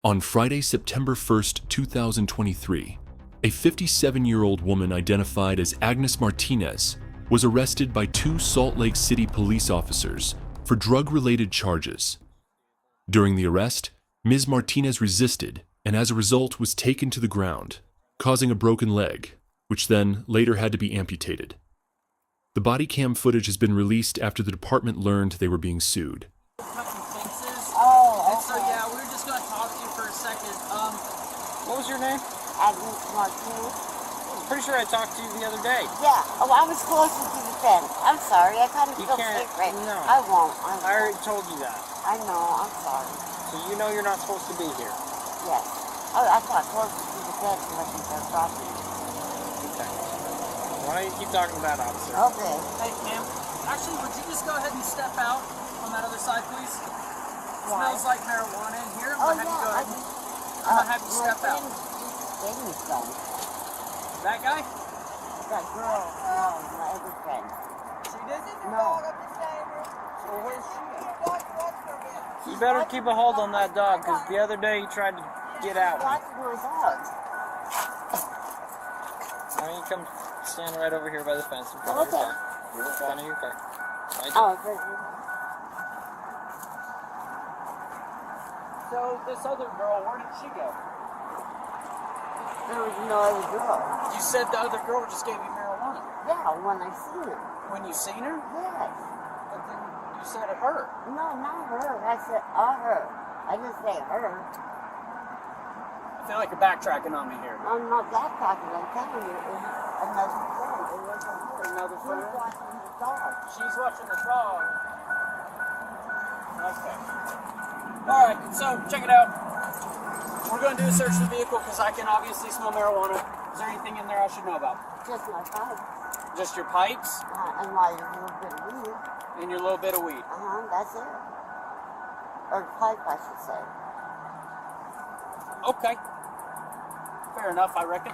On Friday, September 1st, 2023, a 57-year-old woman identified as Agnes Martinez was arrested by 2 Salt Lake City police officers for drug-related charges. During the arrest, Ms. Martinez resisted and as a result was taken to the ground, causing a broken leg, which then later had to be amputated. The body cam footage has been released after the department learned they were being sued. So yeah, we were just going to talk to you for a second. What was your name? Agnes Martinez. I'm pretty sure I talked to you the other day. Yeah. Oh, I was closer to the fence. I'm sorry. I kind of You feel can't. sick. No. I won't. I already told you that. I know. I'm sorry. So you know you're not supposed to be here. Yes. Oh, I thought closer to the fence unless it's their property. Okay. Why don't you keep talking about officer? Okay. Hey, ma'am. Actually, would you just go ahead and step out on that other side, please? Why? Smells like marijuana in here. Oh, I'm gonna have you go ahead. I'm gonna have you step out. Gave me some. That guy? That girl. No, my other friend. She did? No. So where's she at? You better keep a hold on that dog, because the other day he tried to get out. Watching my dog. Why don't you come stand right over here by the fence in front of your car? In front of your car. Right there. Oh, thank you. So this other girl, where did she go? There was no other girl. You said the other girl just gave you marijuana. Yeah, when I seen her. When you seen her? Yes. But then you said her. No, not her. I said her. I didn't say her. I feel like you're backtracking on me here. I'm not that talking. I'm telling you, it was another friend. It wasn't her. Another She friend? was watching the dog. She's watching the dog. Okay. Alright, so check it out. We're going to do a search of the vehicle because I can obviously smell marijuana. Is there anything in there I should know about? Just my pipe. Just your pipes And my little bit of weed. and your little bit of weed. That's it. Or pipe, I should say. Okay. Fair enough, I reckon.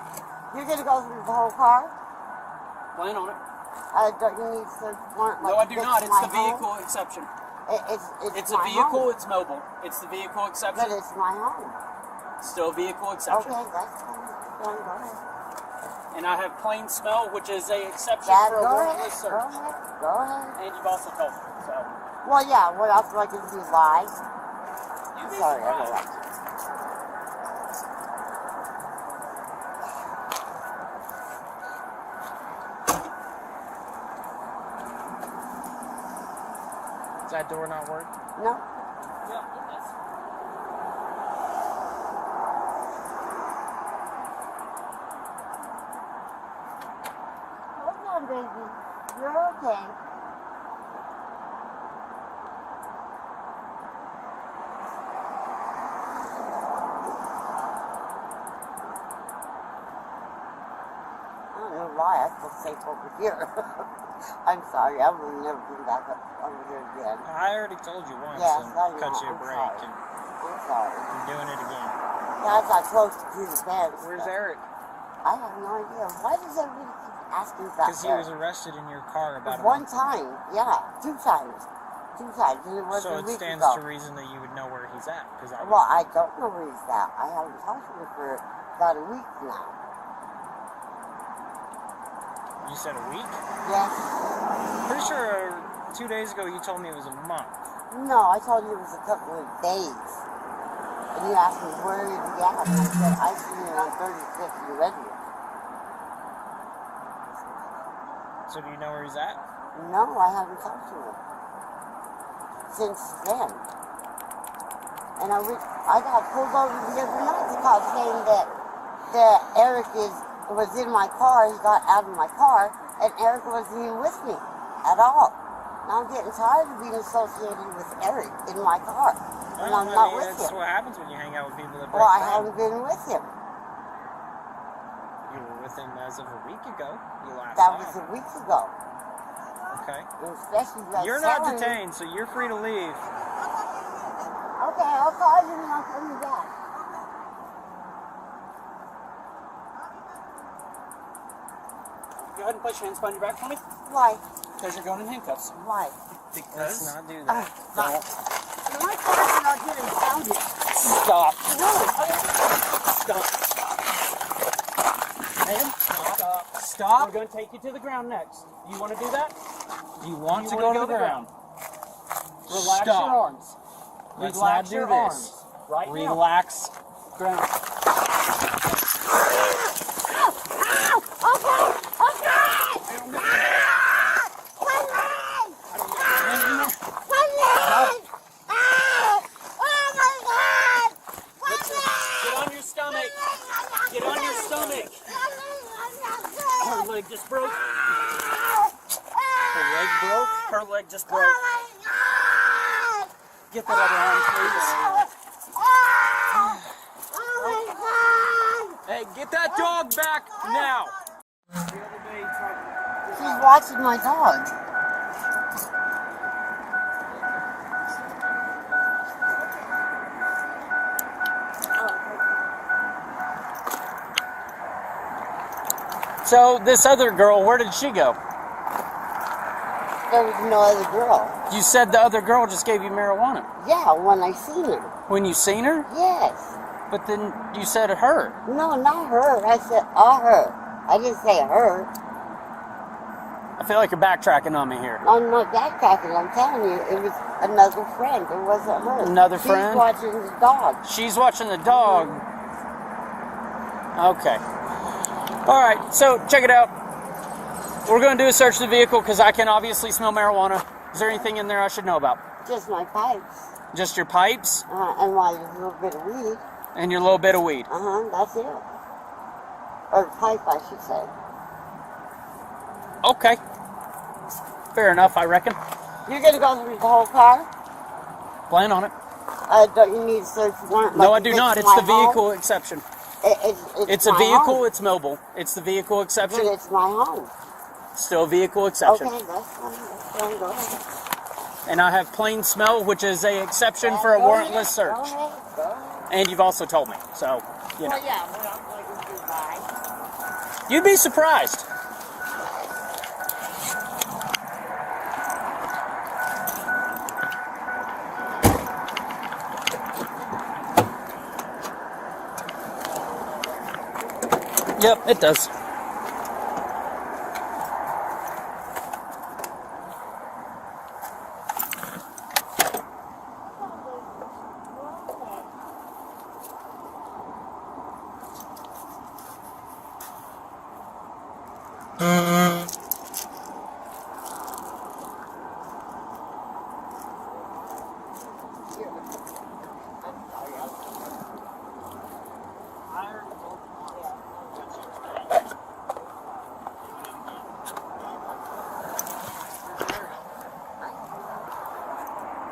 You're going to go through the whole car? Plan on it. Don't you need search warrant? No, I do not. It's the vehicle Home? exception. It's a my vehicle, home. it's mobile. It's the vehicle But exception. it's my home. Still a vehicle exception. Okay, that's fine. Go ahead. And I have plain smell, which is a exception Dad, for a go warrantless ahead. search. Go ahead. And you've also told me, so. Well, yeah, what else do I can do? Lie? You'd be Sorry, I surprised. don't like it. Does that door not work? No? Yeah, it is. Hold on, baby. You're okay. I don't know why I feel safe over here. I'm sorry, I will never come back up over here again. I already told you once Yes, and I know. cut you a I'm break, sorry. and I'm sorry. I'm doing it again. Yeah, I got close to the fence. Where's but Eric? I have no idea. Why does everybody keep asking about Because he was arrested in your car about a One month time, yeah. 2 times. 2 times. And it was So a it week stands ago. to reason that you would know where he's at. Because I Well, I don't know where he's at. I haven't talked to him for about a week now. You said a week? Yes. Pretty sure 2 days ago you told me it was a month. No, I told you it was a couple of days. And you asked me where did he at, and I said I seen him on 35th and Redwood. So do you know where he's at? No, I haven't talked to him since then. And I got pulled over the other night. The cop saying that Eric was in my car. He got out of my car, and Eric wasn't even with me at all. Now I'm getting tired of being associated with Eric in my car, and I'm not with That's him. what happens when you hang out with people that break Well, I down. haven't been with him. You were with him as of a week ago. You last That saw was him. a week ago. Okay. And especially that You're not selling- detained, so you're free to leave. Okay, I'll call you when I'm coming back. Go ahead and place your hands behind your back for me. Why? Because you're going in handcuffs. Why? Let's not do that. My car's not getting founded. Stop. Stop. Ma'am, stop. We're going to take you to the ground next. Do you want to do that? Do you want to go to the ground? Relax Stop. your arms. Let's Relax not do your this. arms. Right now. Relax. Ground. Get on your stomach. Get on your stomach. Her leg just broke. Her leg broke. Her leg just broke. Get that other arm, please. Hey, get that dog back now. She's watching my dog. So this other girl, where did she go? There was no other girl. You said the other girl just gave you marijuana. Yeah, when I seen her. When you seen her? Yes. But then you said her. No, not her. I said her. I didn't say her. I feel like you're backtracking on me here. I'm not backtracking. I'm telling you, it was another friend. It wasn't her. Another friend? She's watching the dog. She's watching the dog. Okay. All right, so check it out. We're going to do a search of the vehicle because I can obviously smell marijuana. Is there anything in there I should know about? Just my pipes. Just your pipes And my little bit of weed. and your little bit of weed. That's it. Or pipe, I should say. Okay. Fair enough, I reckon. You're going to go through the whole car? Plan on it. Don't you need a search warrant? No, I like do it's not. It's my the vehicle home? exception. It's a my vehicle, home. it's mobile. It's the vehicle But exception. it's my home. Still a vehicle exception. Okay, that's fine. That's fine. Go ahead. And I have plain smell, which is a exception for a Go warrantless ahead. search. Go ahead. Go ahead. And you've also told me, so, you know. Well, yeah, we're not going to do by. You'd be surprised. Yep, it does.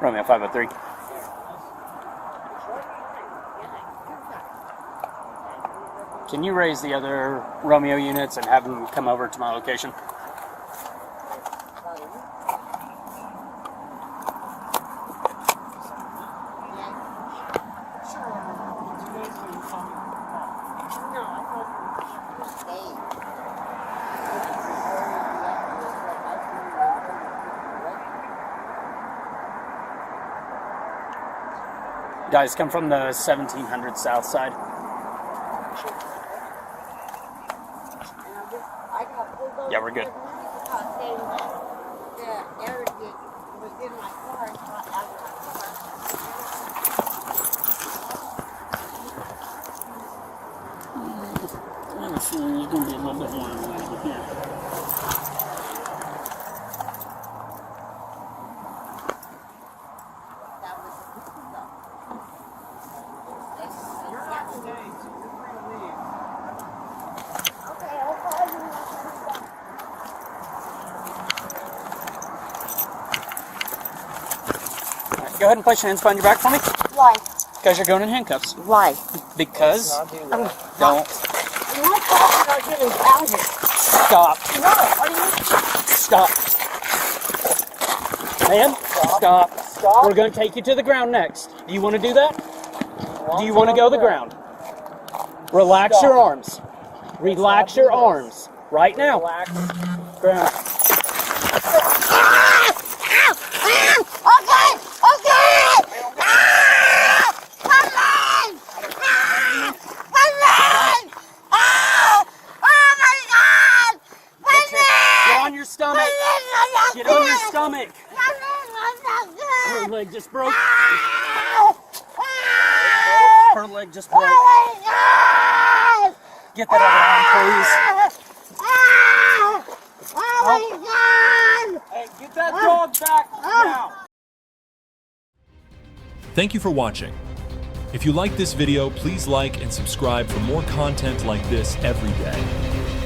Romeo 503. Can you raise the other Romeo units and have them come over to my location? Guys, come from the 1700 south side. Yeah, we're good. Let's see, you're going to be a little bit more over here. Go ahead and place your hands behind your back for me. Why? Because you're going in handcuffs. Why? Because do don't. You're not talking about getting pounded. Stop. No, are you? Stop. Ma'am, stop. Stop. We're going to take you to the ground next. Do you want to do that? Do you want to go to the ground? Relax your arms. Relax your arms. Right now. Relax. Ground. Okay! Okay! Come on! stomach. Her leg just broke. Her leg just broke. Get that other arm, please. Hey, get that dog back now. Thank you for watching. If you like this video, please like and subscribe for more content like this every day.